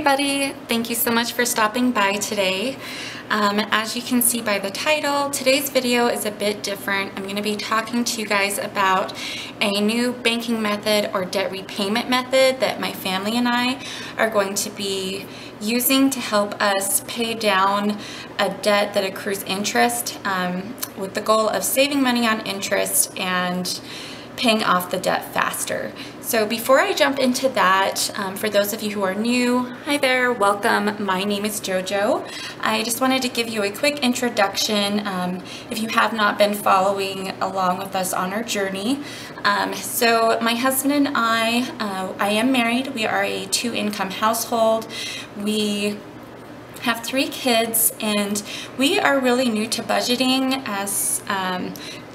everybody, thank you so much for stopping by today. As you can see by the title, today's video is a bit different. I'm going to be talking to you guys about a new banking method or debt repayment method that my family and I are going to be using to help us pay down a debt that accrues interest, with the goal of saving money on interest and paying off the debt faster. So before I jump into that, for those of you who are new, hi there, welcome. My name is JoJo. I just wanted to give you a quick introduction if you have not been following along with us on our journey. So my husband and I am married. We are a two-income household. We have 3 kids, and we are really new to budgeting. As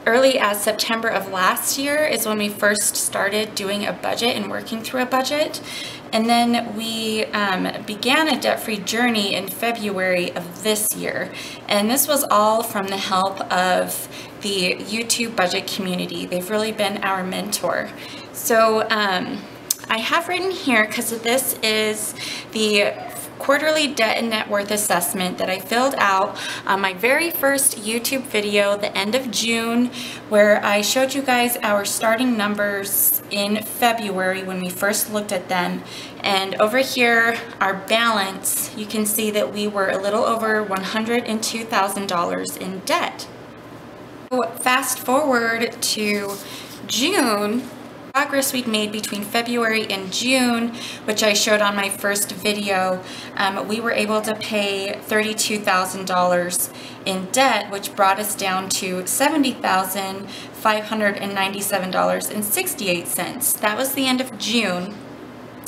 early as September of last year is when we first started doing a budget and working through a budget. And then we began a debt-free journey in February of this year. And this was all from the help of the YouTube budget community. They've really been our mentor. So I have written here, because this is the quarterly debt and net worth assessment that I filled out on my very first YouTube video, the end of June, where I showed you guys our starting numbers in February when we first looked at them. And over here, our balance, you can see that we were a little over $102,000 in debt. So fast forward to June, progress we'd made between February and June, which I showed on my first video, we were able to pay $32,000 in debt, which brought us down to $70,597.68. That was the end of June.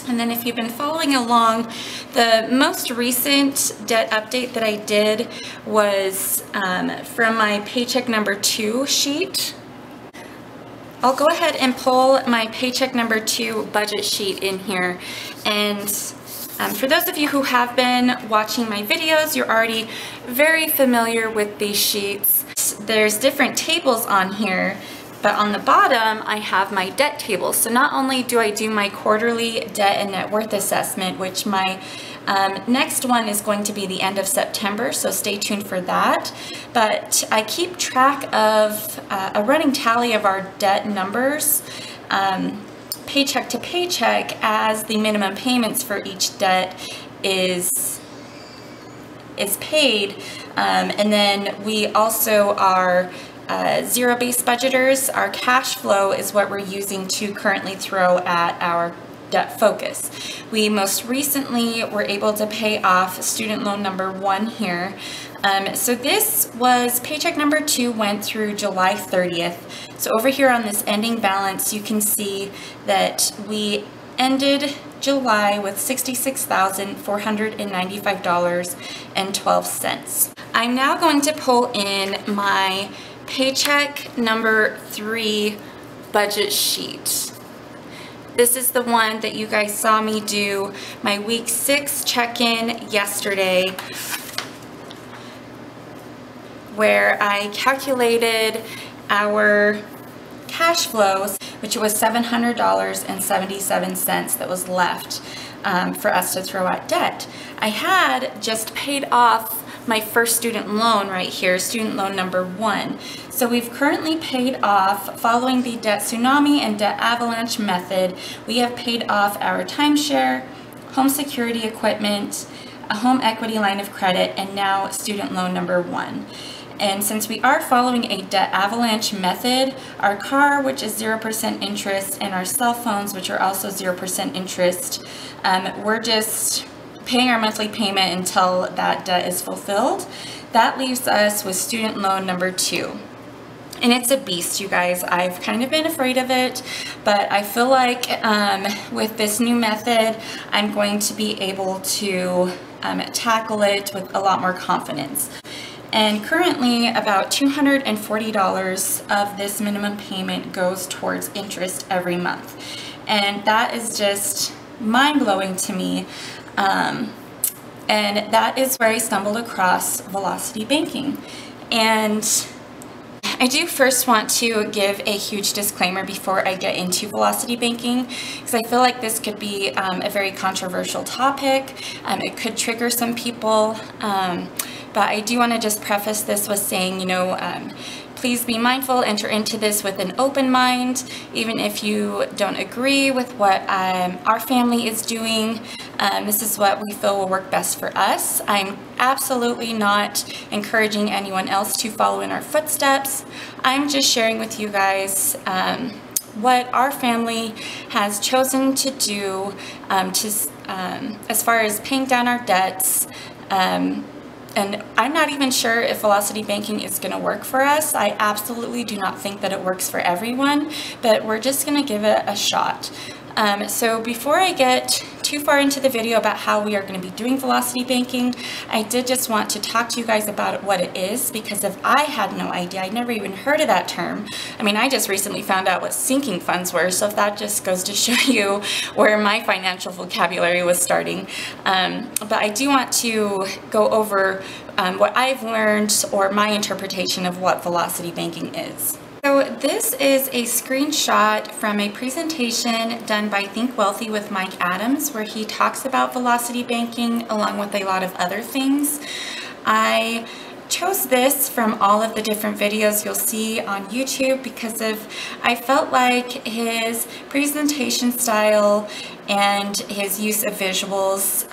And then if you've been following along, the most recent debt update that I did was from my paycheck number 2 sheet. I'll go ahead and pull my paycheck number 2 budget sheet in here. And for those of you who have been watching my videos, you're already very familiar with these sheets. There's different tables on here, but on the bottom I have my debt table. So not only do I do my quarterly debt and net worth assessment, which my next one is going to be the end of September, so stay tuned for that. But I keep track of a running tally of our debt numbers, paycheck to paycheck, as the minimum payments for each debt is paid. And then we also are zero-based budgeters. Our cash flow is what we're using to currently throw at our debt focus. We most recently were able to pay off student loan number 1 here. So this was paycheck number 2, went through July 30th. So over here on this ending balance, you can see that we ended July with $66,495.12. I'm now going to pull in my paycheck number 3 budget sheet. This is the one that you guys saw me do my week 6 check-in yesterday, where I calculated our cash flows, which was $700.77 that was left for us to throw at debt. I had just paid off my first student loan right here, student loan number 1. So we've currently paid off, following the debt tsunami and debt avalanche method, we have paid off our timeshare, home security equipment, a home equity line of credit, and now student loan number 1. And since we are following a debt avalanche method, our car, which is 0% interest, and our cell phones, which are also 0% interest, we're just paying our monthly payment until that debt is fulfilled. That leaves us with student loan number 2. And it's a beast, you guys. I've kind of been afraid of it, but I feel like with this new method, I'm going to be able to tackle it with a lot more confidence. And currently, about $240 of this minimum payment goes towards interest every month. And that is just mind-blowing to me. And that is where I stumbled across Velocity Banking. And I do first want to give a huge disclaimer before I get into velocity banking, because I feel like this could be a very controversial topic. It could trigger some people, but I do want to just preface this with saying, you know, please be mindful, enter into this with an open mind, even if you don't agree with what our family is doing. This is what we feel will work best for us. I'm absolutely not encouraging anyone else to follow in our footsteps. I'm just sharing with you guys what our family has chosen to do as far as paying down our debts. And I'm not even sure if velocity banking is going to work for us. I absolutely do not think that it works for everyone, but we're just going to give it a shot. So before I get too far into the video about how we are going to be doing velocity banking, I did just want to talk to you guys about what it is, because if I had no idea, I'd never even heard of that term. I mean, I just recently found out what sinking funds were, so if that just goes to show you where my financial vocabulary was starting. But I do want to go over what I've learned, or my interpretation of what velocity banking is. So this is a screenshot from a presentation done by Think Wealthy with Mike Adams, where he talks about velocity banking along with a lot of other things. I chose this from all of the different videos you'll see on YouTube because I felt like his presentation style and his use of visuals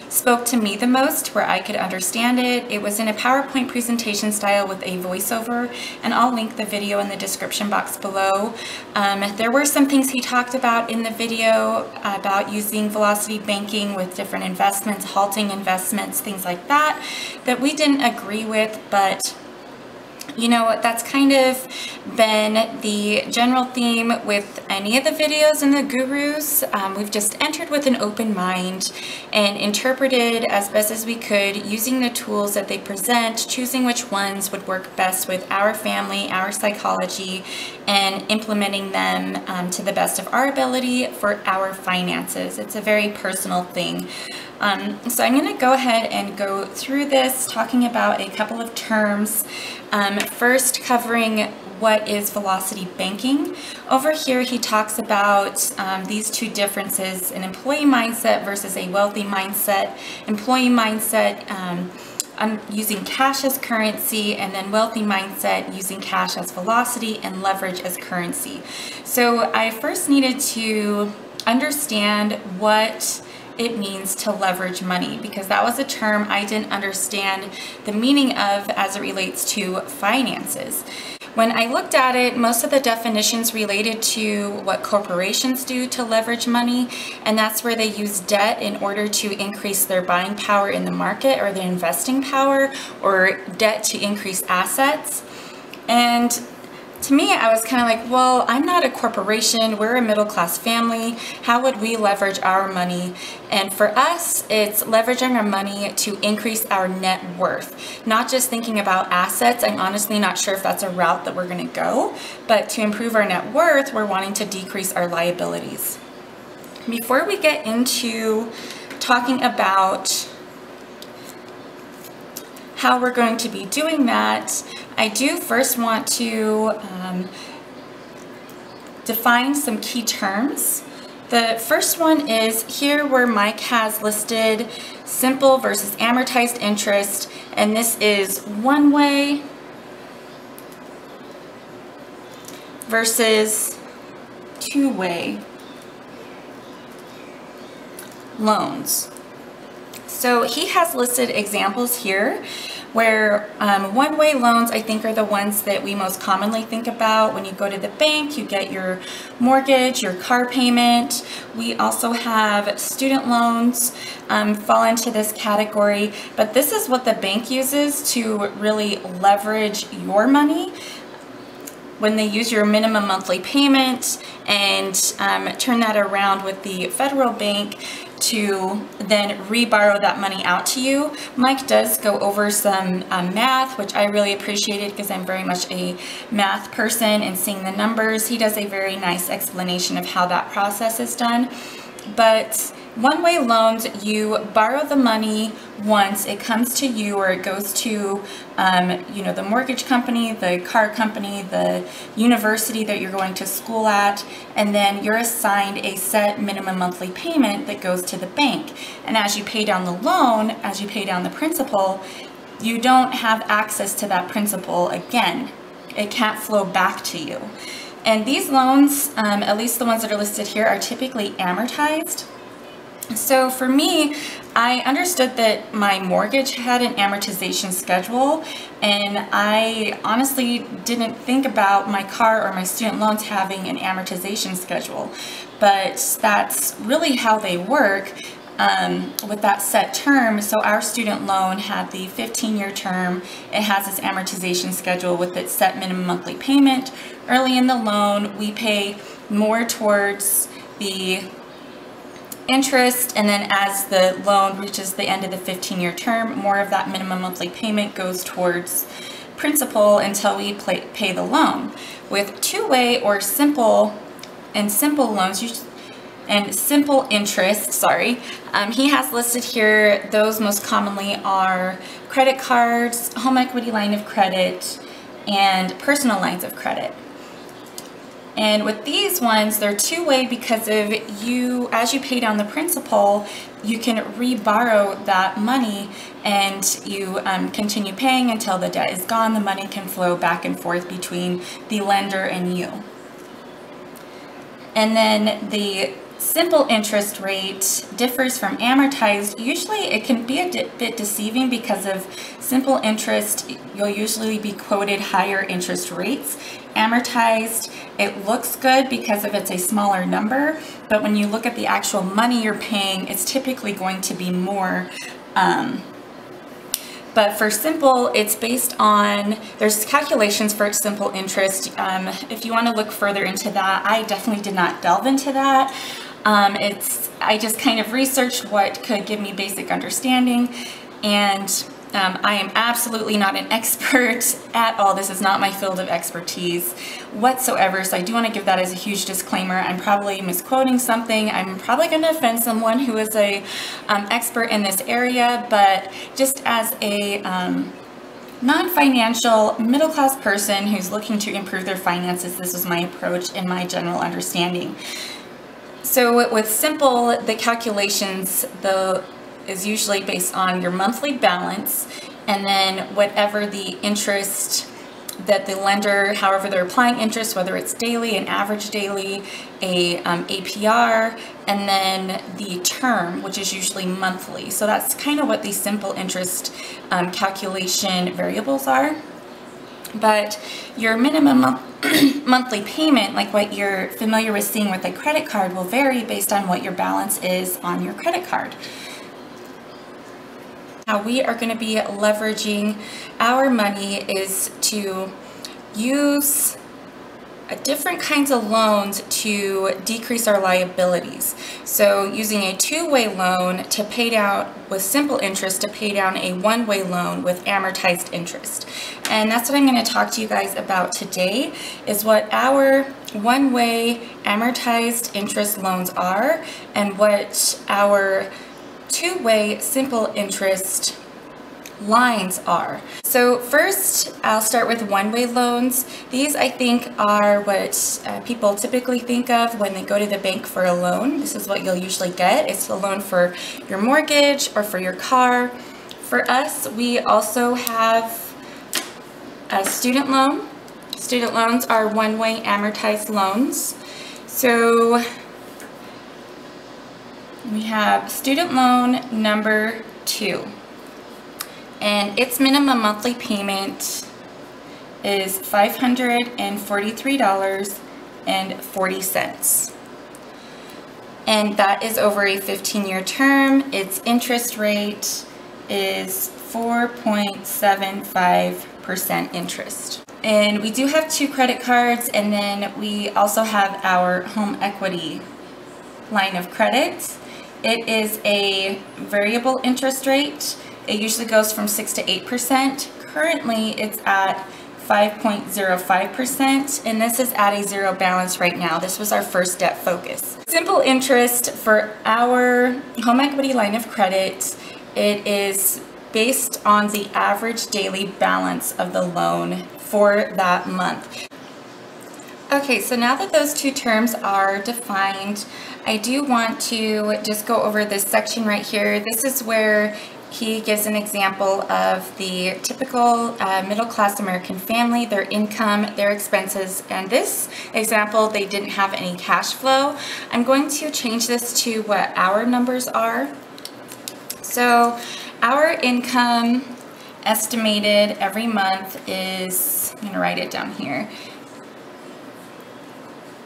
spoke to me the most, where I could understand it. It was in a PowerPoint presentation style with a voiceover, and I'll link the video in the description box below. There were some things he talked about in the video about using velocity banking with different investments, halting investments, things like that, that we didn't agree with, but you know, that's kind of been the general theme with any of the videos in the gurus. We've just entered with an open mind and interpreted as best as we could using the tools that they present, choosing which ones would work best with our family, our psychology, and implementing them to the best of our ability for our finances. It's a very personal thing. So I'm going to go ahead and go through this, talking about a couple of terms. First, covering what is velocity banking. Over here, he talks about these two differences: an employee mindset versus a wealthy mindset. Employee mindset using cash as currency, and then wealthy mindset using cash as velocity and leverage as currency. So I first needed to understand what it means to leverage money, because that was a term I didn't understand the meaning of as it relates to finances. When I looked at it, most of the definitions related to what corporations do to leverage money, and that's where they use debt in order to increase their buying power in the market, or their investing power, or debt to increase assets. And to me, I was kind of like, well, I'm not a corporation, we're a middle-class family, how would we leverage our money? And for us, it's leveraging our money to increase our net worth. Not just thinking about assets. I'm honestly not sure if that's a route that we're going to go, but to improve our net worth, we're wanting to decrease our liabilities. Before we get into talking about how we're going to be doing that, I do first want to define some key terms. The first one is here where Mike has listed simple versus amortized interest, and this is one-way versus two-way loans. So he has listed examples here where one-way loans, I think, are the ones that we most commonly think about. When you go to the bank, you get your mortgage, your car payment. We also have student loans fall into this category, but this is what the bank uses to really leverage your money. When they use your minimum monthly payment and turn that around with the federal bank to then reborrow that money out to you. Mike does go over some math, which I really appreciated because I'm very much a math person and seeing the numbers. He does a very nice explanation of how that process is done. But One-way loans, you borrow the money once, it comes to you, or it goes to, you know, the mortgage company, the car company, the university that you're going to school at, and then you're assigned a set minimum monthly payment that goes to the bank. And as you pay down the loan, as you pay down the principal, you don't have access to that principal again. It can't flow back to you. And these loans, at least the ones that are listed here, are typically amortized. So for me, I understood that my mortgage had an amortization schedule, and I honestly didn't think about my car or my student loans having an amortization schedule. But that's really how they work with that set term. So our student loan had the 15-year term. It has its amortization schedule with its set minimum monthly payment. Early in the loan, we pay more towards the interest, and then as the loan reaches the end of the 15-year term, more of that minimum monthly payment goes towards principal until we pay the loan. With two-way or simple loans, and simple interest, he has listed here, those most commonly are credit cards, home equity line of credit, and personal lines of credit. And with these ones, they're two-way because of as you pay down the principal, you can re-borrow that money, and you continue paying until the debt is gone. The money can flow back and forth between the lender and you. And then the simple interest rate differs from amortized. Usually it can be a bit deceiving because of simple interest, you'll usually be quoted higher interest rates. Amortized, it looks good because of it's a smaller number, but when you look at the actual money you're paying, it's typically going to be more. But for simple, it's based on, there's calculations for simple interest. If you want to look further into that, I definitely did not delve into that. I just kind of researched what could give me basic understanding, and I am absolutely not an expert at all. This is not my field of expertise whatsoever, so I do want to give that as a huge disclaimer. I'm probably misquoting something. I'm probably going to offend someone who is a expert in this area, but just as a non-financial middle-class person who's looking to improve their finances, this was my approach and my general understanding. So with simple, the calculations is usually based on your monthly balance, and then whatever the interest that the lender, however they're applying interest, whether it's daily, an average daily, a APR, and then the term, which is usually monthly. So that's kind of what these simple interest calculation variables are. But your minimum monthly payment, like what you're familiar with seeing with a credit card, will vary based on what your balance is on your credit card. How we are going to be leveraging our money is to use different kinds of loans to decrease our liabilities. So using a two-way loan to pay down with simple interest to pay down a one-way loan with amortized interest. And that's what I'm going to talk to you guys about today, is what our one-way amortized interest loans are and what our two-way simple interest lines are. So first, I'll start with one-way loans. These, I think, are what people typically think of when they go to the bank for a loan. This is what you'll usually get. It's a loan for your mortgage or for your car. For us, we also have a student loan. Student loans are one-way amortized loans. So we have student loan number 2. And its minimum monthly payment is $543.40. And that is over a 15-year term. Its interest rate is 4.75% interest. And we do have 2 credit cards, and then we also have our home equity line of credit. It is a variable interest rate. It usually goes from 6 to 8%. Currently, it's at 5.05%, and this is at a zero balance right now. This was our first debt focus. Simple interest for our home equity line of credit, it is based on the average daily balance of the loan for that month. Okay, so now that those two terms are defined, I do want to just go over this section right here. This is where he gives an example of the typical middle-class American family, their income, their expenses, and this example, they didn't have any cash flow. I'm going to change this to what our numbers are. So our income estimated every month is, I'm going to write it down here,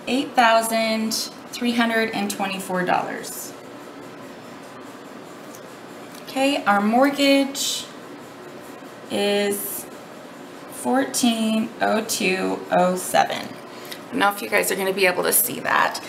$8,324. Okay, our mortgage is $14,0207. I don't know if you guys are going to be able to see that.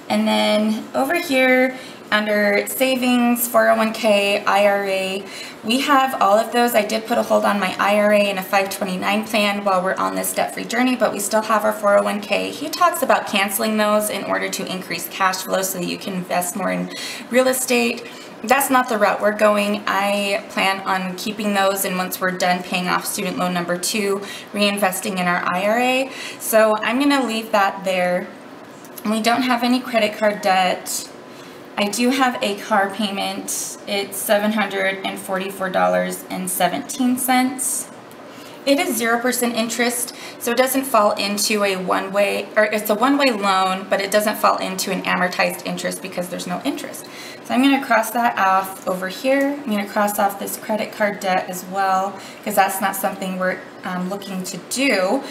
And then over here under savings, 401k, IRA, we have all of those. I did put a hold on my IRA and a 529 plan while we're on this debt-free journey, but we still have our 401k. He talks about canceling those in order to increase cash flow so that you can invest more in real estate. That's not the route we're going. I plan on keeping those, and once we're done paying off student loan number 2, reinvesting in our IRA. So I'm going to leave that there. We don't have any credit card debt. I do have a car payment. It's $744.17. It is 0% interest, so it doesn't fall into a one-way, or it's a one-way loan, but it doesn't fall into an amortized interest because there's no interest. So I'm going to cross that off over here. I'm going to cross off this credit card debt as well, because that's not something we're looking to do.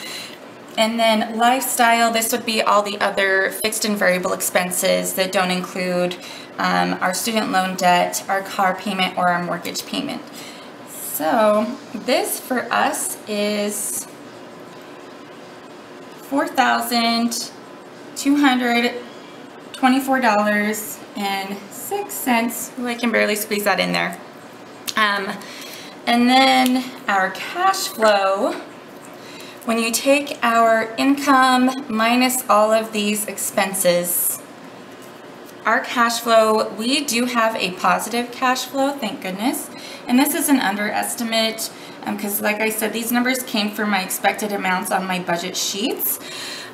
And then lifestyle, this would be all the other fixed and variable expenses that don't include our student loan debt, our car payment, or our mortgage payment. So this for us is $4,224.06. Ooh, I can barely squeeze that in there. And then our cash flow, when you take our income minus all of these expenses, our cash flow, we do have a positive cash flow, thank goodness. And this is an underestimate because like I said, these numbers came from my expected amounts on my budget sheets.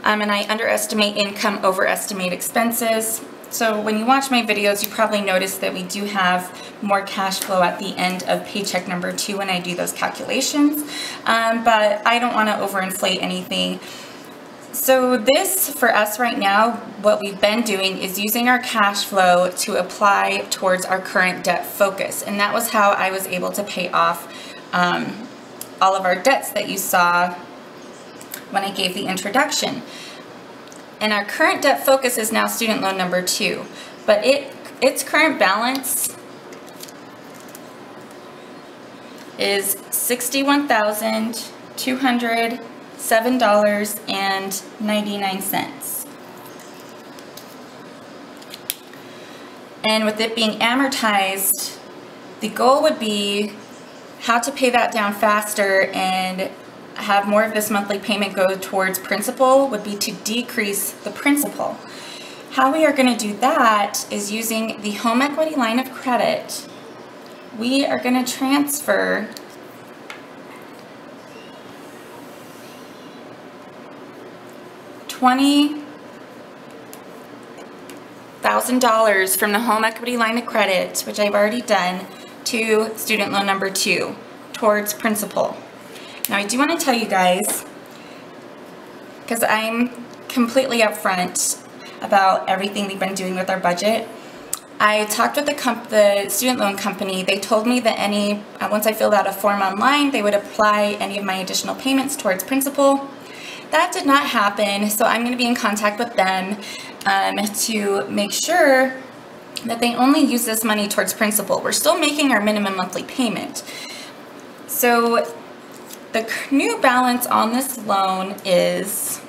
And I underestimate income, overestimate expenses. So when you watch my videos, you probably notice that we do have more cash flow at the end of paycheck number 2 when I do those calculations. But I don't want to overinflate anything. So this, for us right now, what we've been doing is using our cash flow to apply towards our current debt focus. And that was how I was able to pay off all of our debts that you saw when I gave the introduction. And our current debt focus is now student loan number 2. But its current balance is $61,207.99. And with it being amortized, the goal would be how to pay that down faster and have more of this monthly payment go towards principal would be to decrease the principal. How we are going to do that is using the home equity line of credit. We are going to transfer $20,000 from the home equity line of credit, which I've already done, to student loan number 2 towards principal. Now I do want to tell you guys, because I'm completely upfront about everything we've been doing with our budget, I talked with the student loan company. They told me that once I filled out a form online, they would apply any of my additional payments towards principal. That did not happen, so I'm going to be in contact with them to make sure that they only use this money towards principal. We're still making our minimum monthly payment. So the new balance on this loan is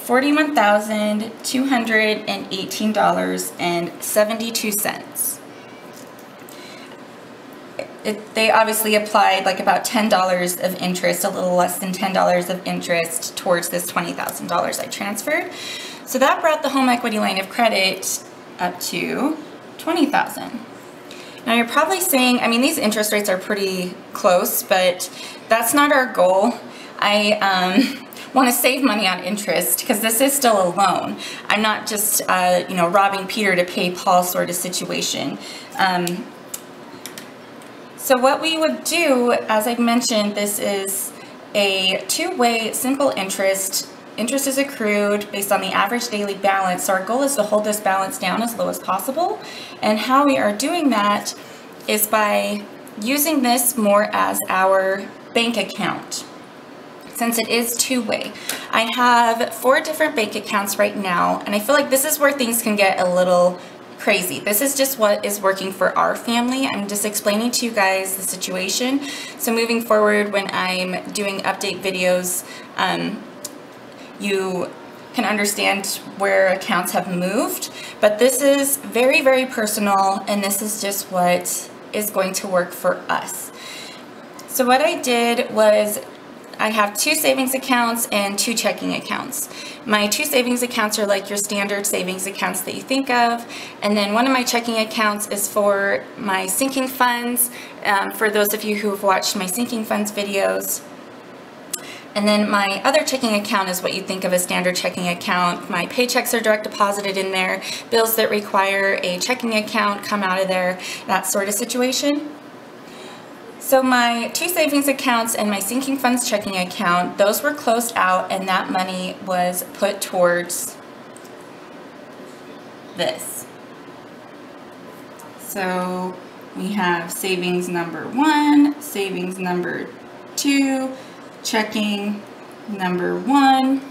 $41,218.72. they obviously applied like about $10 of interest, a little less than $10 of interest towards this $20,000 I transferred. So that brought the home equity line of credit up to $20,000. Now you're probably saying, I mean, these interest rates are pretty close, but that's not our goal. I want to save money on interest because this is still a loan. I'm not just, you know, robbing Peter to pay Paul sort of situation. So what we would do, as I've mentioned, this is a two-way simple interest. Interest is accrued based on the average daily balance. So our goal is to hold this balance down as low as possible. And how we are doing that is by using this more as our bank account, since it is two-way. I have 4 different bank accounts right now, and I feel like this is where things can get a little crazy. This is just what is working for our family. I'm just explaining to you guys the situation. So moving forward, when I'm doing update videos, you can understand where accounts have moved. But this is very, very personal, and this is just what is going to work for us. So what I did was I have 2 savings accounts and 2 checking accounts. My 2 savings accounts are like your standard savings accounts that you think of, and then one of my checking accounts is for my sinking funds, for those of you who have watched my sinking funds videos. And then my other checking account is what you think of as standard checking account. My paychecks are direct deposited in there. Bills that require a checking account come out of there, that sort of situation. So my 2 savings accounts and my sinking funds checking account, those were closed out, and that money was put towards this. So we have savings number 1, savings number 2, checking number 1.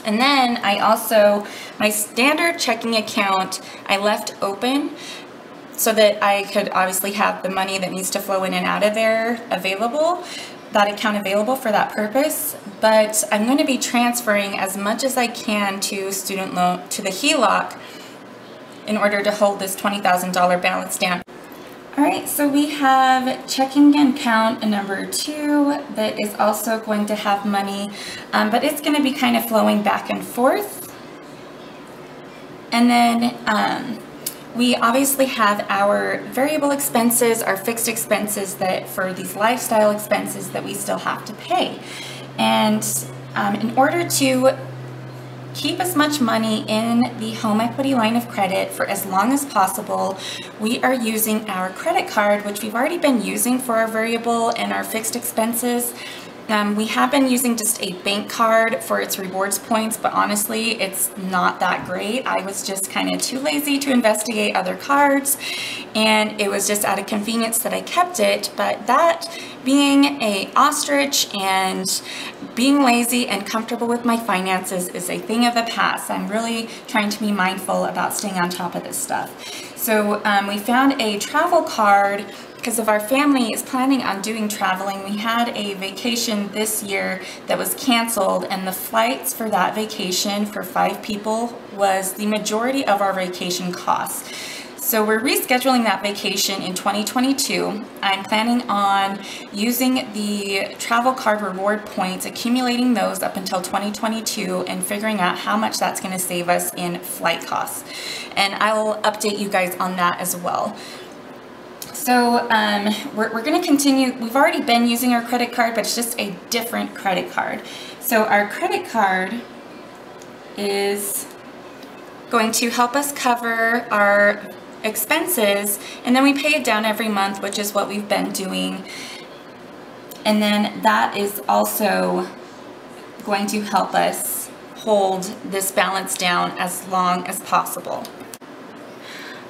And then I also, my standard checking account, I left open so that I could obviously have the money that needs to flow in and out of there available, that account available for that purpose. But I'm going to be transferring as much as I can to student loan, to the HELOC, in order to hold this $20,000 balance down. All right, so we have checking account number 2 that is also going to have money, but it's going to be kind of flowing back and forth. And then we obviously have our variable expenses, our fixed expenses that for these lifestyle expenses that we still have to pay. And in order to keep as much money in the home equity line of credit for as long as possible, we are using our credit card, which we've already been using for our variable and our fixed expenses. We have been using just a bank card for its rewards points, but honestly, it's not that great. I was just kind of too lazy to investigate other cards, and it was just out of convenience that I kept it. But that, being a ostrich and being lazy and comfortable with my finances, is a thing of the past. I'm really trying to be mindful about staying on top of this stuff. So we found a travel card because if our family is planning on doing traveling. We had a vacation this year that was canceled, and the flights for that vacation for 5 people was the majority of our vacation costs. So we're rescheduling that vacation in 2022. I'm planning on using the travel card reward points, accumulating those up until 2022 and figuring out how much that's going to save us in flight costs. And I will update you guys on that as well. So we're going to continue. We've already been using our credit card, but it's just a different credit card. So our credit card is going to help us cover our expenses, and then we pay it down every month, which is what we've been doing. And then that is also going to help us hold this balance down as long as possible.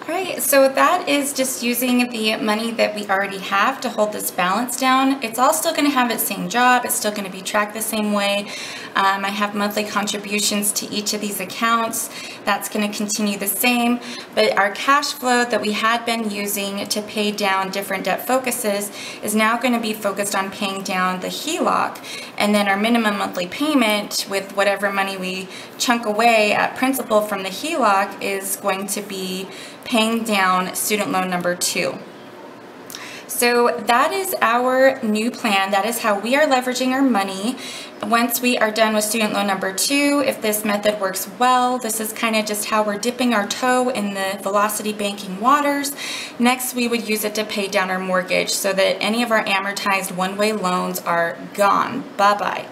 Alright, so that is just using the money that we already have to hold this balance down. It's all still going to have its same job. It's still going to be tracked the same way. I have monthly contributions to each of these accounts. That's going to continue the same. But our cash flow that we had been using to pay down different debt focuses is now going to be focused on paying down the HELOC. And then our minimum monthly payment with whatever money we chunk away at principal from the HELOC is going to be paying down student loan number 2. So that is our new plan. That is how we are leveraging our money. Once we are done with student loan number 2, if this method works well, this is kind of just how we're dipping our toe in the velocity banking waters. Next, we would use it to pay down our mortgage so that any of our amortized one-way loans are gone. Bye-bye.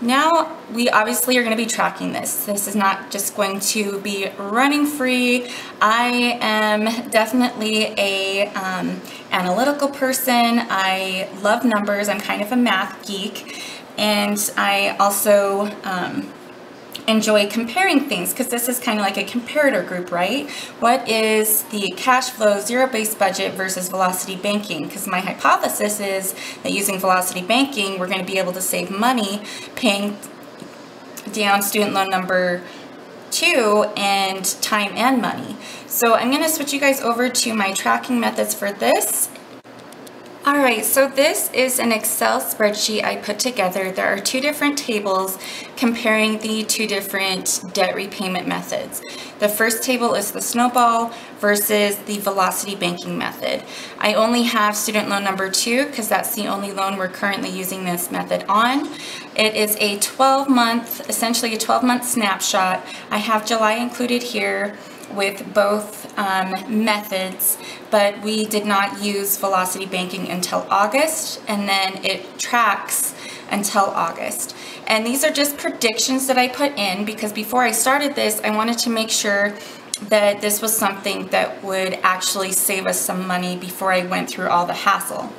Now, we obviously are going to be tracking this. This is not just going to be running free. I am definitely a analytical person. I love numbers. I'm kind of a math geek. And I also enjoy comparing things, because this is kind of like a comparator group, right? What is the cash flow zero-based budget versus velocity banking? Because my hypothesis is that using velocity banking, we're going to be able to save money paying down student loan number 2 and time and money. So I'm going to switch you guys over to my tracking methods for this. Alright, so this is an Excel spreadsheet I put together. There are 2 different tables comparing the 2 different debt repayment methods. The first table is the Snowball versus the velocity banking method. I only have student loan number 2 because that's the only loan we're currently using this method on. It is a 12-month, essentially a 12-month snapshot. I have July included here with both methods, but we did not use velocity banking until August, and then it tracks until August. And these are just predictions that I put in because before I started this, I wanted to make sure that this was something that would actually save us some money before I went through all the hassle.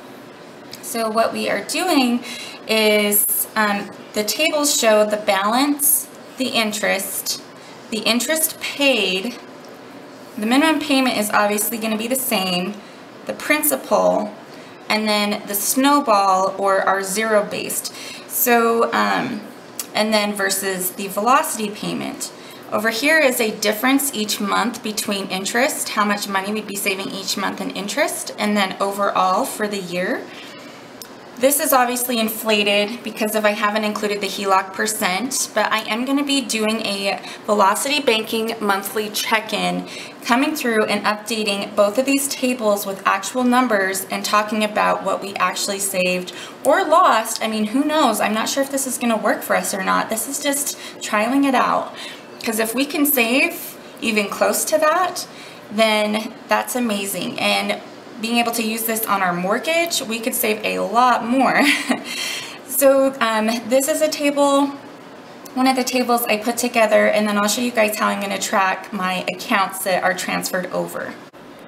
So what we are doing is the tables show the balance, the interest paid. The minimum payment is obviously going to be the same, the principal, and then the Snowball or our zero-based. So, and then versus the velocity payment. Over here is a difference each month between interest, how much money we'd be saving each month in interest, and then overall for the year. This is obviously inflated because I haven't included the HELOC percent, but I am going to be doing a velocity banking monthly check-in, coming through and updating both of these tables with actual numbers and talking about what we actually saved or lost. I mean, who knows? I'm not sure if this is going to work for us or not. This is just trialing it out, because if we can save even close to that, then that's amazing. And being able to use this on our mortgage, we could save a lot more. So this is a table, one of the tables I put together, and then I'll show you guys how I'm going to track my accounts that are transferred over.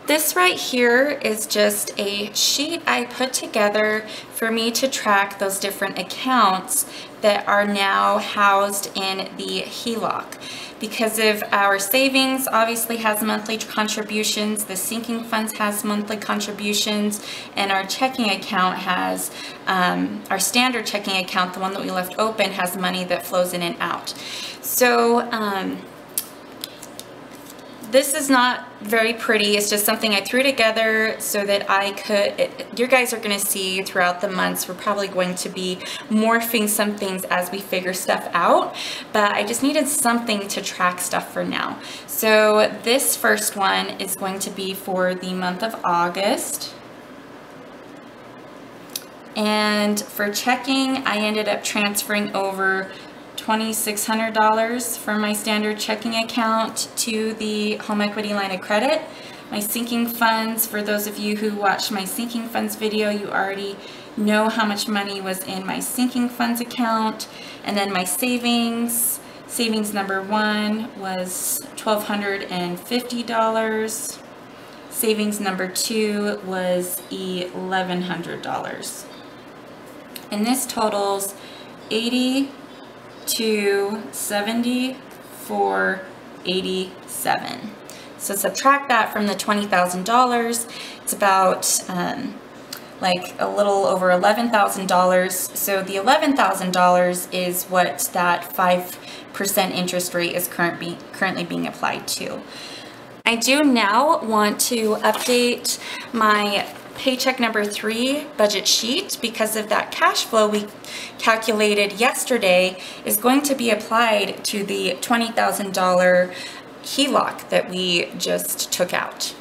This right here is just a sheet I put together for me to track those different accounts that are now housed in the HELOC. Because of our savings obviously has monthly contributions, the sinking funds has monthly contributions, and our checking account has, our standard checking account, the one that we left open, has money that flows in and out. So this is not very pretty. It's just something I threw together so that I could, you guys are going to see throughout the months, we're probably going to be morphing some things as we figure stuff out, but I just needed something to track stuff for now. So this first one is going to be for the month of August. And for checking, I ended up transferring over $2,600 from my standard checking account to the home equity line of credit. My sinking funds, for those of you who watched my sinking funds video, you already know how much money was in my sinking funds account. And then my savings number 1 was $1,250. Savings number 2 was $1,100. And this totals $82,74.87. So subtract that from the $20,000. It's about like a little over $11,000. So the $11,000 is what that 5% interest rate is currently being applied to. I do now want to update my Paycheck number 3 budget sheet, because of that cash flow we calculated yesterday is going to be applied to the $20,000 HELOC that we just took out.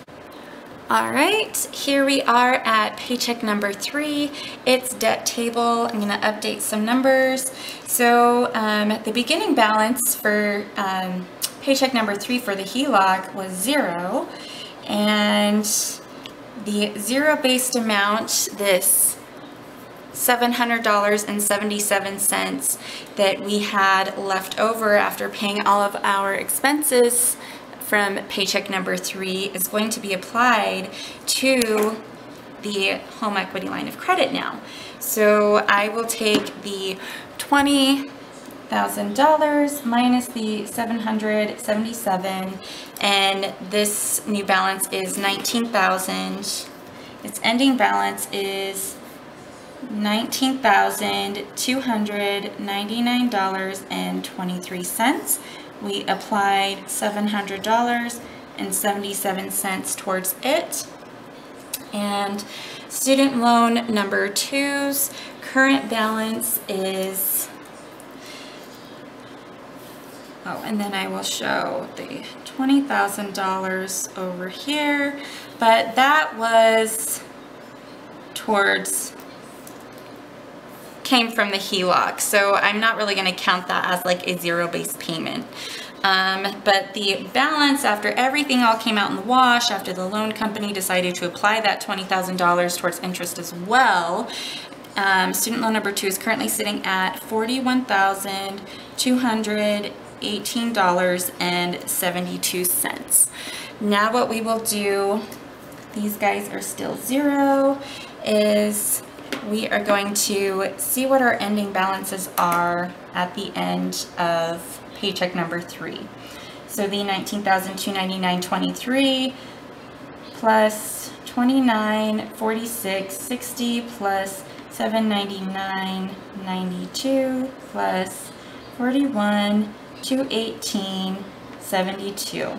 All right, here we are at paycheck number 3. It's debt table. I'm going to update some numbers. So the beginning balance for paycheck number 3 for the HELOC was 0, and the zero-based amount, this $700.77 that we had left over after paying all of our expenses from paycheck number 3, is going to be applied to the home equity line of credit now. So I will take the $20,000 minus the $777, and this new balance is $19,000. Its ending balance is $19,299.23. We applied $700.77 towards it. And student loan number 2's current balance is, and then I will show the $20,000 over here, but that was came from the HELOC, so I'm not really going to count that as like a zero-based payment. But the balance after everything all came out in the wash, after the loan company decided to apply that $20,000 towards interest as well, student loan number 2 is currently sitting at $41,218.72. Now what we will do, these guys are still 0, is we are going to see what our ending balances are at the end of paycheck number 3. So the $19,299.23 plus $29,46.60 plus $799.92 plus $41,218.72.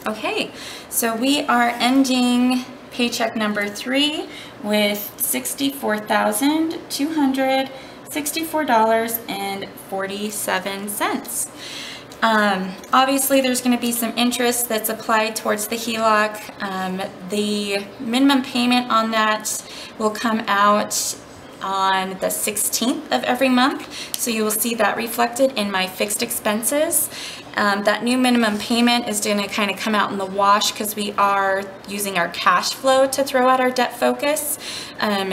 Okay, so we are ending paycheck number 3 with $64,264.47. Obviously there's going to be some interest that's applied towards the HELOC. The minimum payment on that will come out on the 16th of every month, so you will see that reflected in my fixed expenses. That new minimum payment is going to kind of come out in the wash because we are using our cash flow to throw out our debt focus.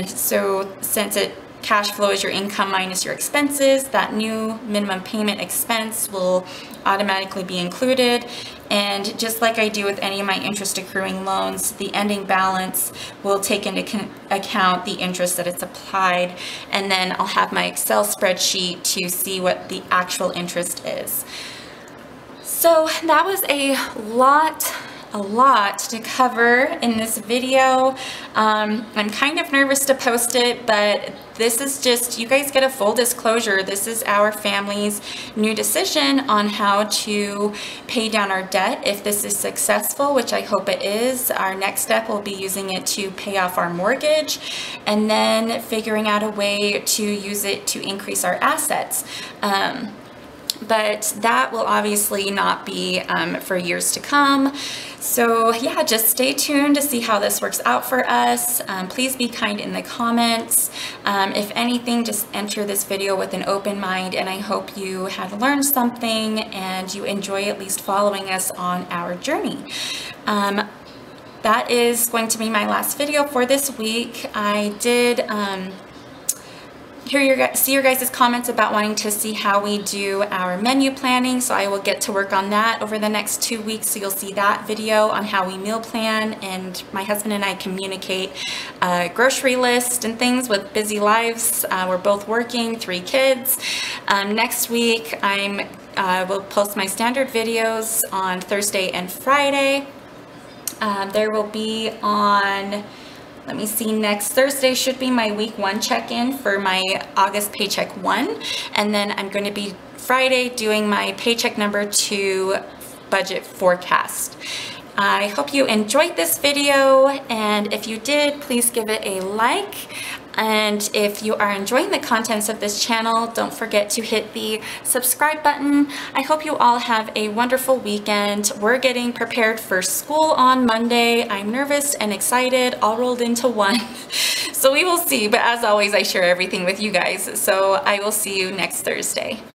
So since cash flow is your income minus your expenses, that new minimum payment expense will automatically be included. And just like I do with any of my interest accruing loans, the ending balance will take into account the interest that it's applied, and then I'll have my Excel spreadsheet to see what the actual interest is. So that was a lot to cover in this video. I'm kind of nervous to post it, but this is just, you guys get a full disclosure. This is our family's new decision on how to pay down our debt. If this is successful, which I hope it is, our next step will be using it to pay off our mortgage and then figuring out a way to use it to increase our assets. But that will obviously not be for years to come. So yeah, just stay tuned to see how this works out for us. Please be kind in the comments. If anything, just enter this video with an open mind, and I hope you have learned something and you enjoy at least following us on our journey. That is going to be my last video for this week. I did see your guys' comments about wanting to see how we do our menu planning, so I will get to work on that over the next 2 weeks. So you'll see that video on how we meal plan, and my husband and I communicate a grocery list and things with busy lives. We're both working, 3 kids. Next week I will post my standard videos on Thursday and Friday. There will be on, let me see, next Thursday should be my week 1 check-in for my August paycheck 1, and then I'm going to be Friday doing my paycheck number 2 budget forecast. I hope you enjoyed this video, and if you did, please give it a like. And if you are enjoying the contents of this channel, don't forget to hit the subscribe button. I hope you all have a wonderful weekend. We're getting prepared for school on Monday. I'm nervous and excited, all rolled into one. So we will see, but as always, I share everything with you guys. So I will see you next Thursday.